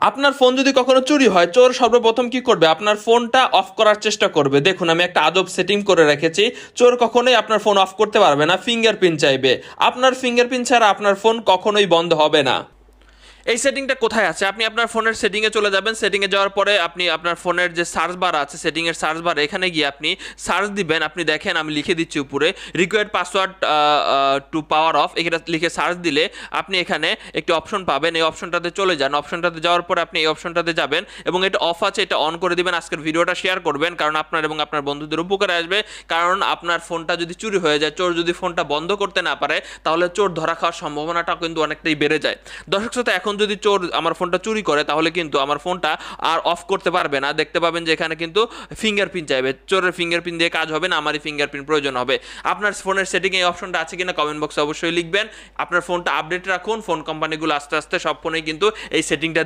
আপনার ফোন যদি কখনো চুরি হয়, চোর সর্বপ্রথম কি করবে, আপনার ফোনটা অফ করার চেষ্টা করবে। দেখুন আমি একটা আজব সেটিং করে রেখেছি, চোর কখনোই আপনার ফোন অফ করতে পারবে না, ফিঙ্গারপ্রিন্ট চাইবে। আপনার ফিঙ্গারপ্রিন্ট ছাড়া আপনার ফোন কখনোই বন্ধ হবে না। এই সেটিংটা কোথায় আছে, আপনি আপনার ফোনের সেটিংয়ে চলে যাবেন। সেটিংয়ে যাওয়ার পরে আপনি আপনার ফোনের যে সার্চ বার আছে, সেটিংয়ের সার্চ বারে এখানে গিয়ে আপনি সার্চ দিবেন। আপনি দেখেন আমি লিখে দিচ্ছি উপরে, required password to power off, এটা লিখে সার্চ দিলে আপনি এখানে একটি অপশন পাবেন। এই অপশনটাতে চলে যান। অপশনটাতে যাওয়ার পরে আপনি এই অপশনটাতে যাবেন এবং এটা অফ আছে এটা অন করে দিবেন। আজকের ভিডিওটা শেয়ার করবেন, কারণ আপনার এবং আপনার বন্ধুদের উপকারে আসবে। কারণ আপনার ফোনটা যদি চুরি হয়ে যায়, চোর যদি ফোনটা বন্ধ করতে না পারে, তাহলে চোর ধরা খাওয়ার সম্ভাবনাটা কিন্তু অনেকটাই বেড়ে যায়। দর্শক শ্রোতা, এখন যদি চোর আমার ফোনটা চুরি করে, তাহলে কিন্তু আমার ফোনটা আর অফ করতে পারবে না। দেখতে পাবেন যে এখানে কিন্তু ফিঙ্গারপ্রিন্ট চাইবে। চোরের ফিঙ্গারপ্রিন্ট দিয়ে কাজ হবে না, আমারই ফিঙ্গারপ্রিন্ট প্রয়োজন হবে। আপনার ফোনের সেটিং এই অপশনটা আছে কিনা কমেন্ট বক্সে অবশ্যই লিখবেন। আপনার ফোনটা আপডেট রাখুন। ফোন কোম্পানিগুলো আস্তে আস্তে সব ফোনেই কিন্তু এই সেটিংটা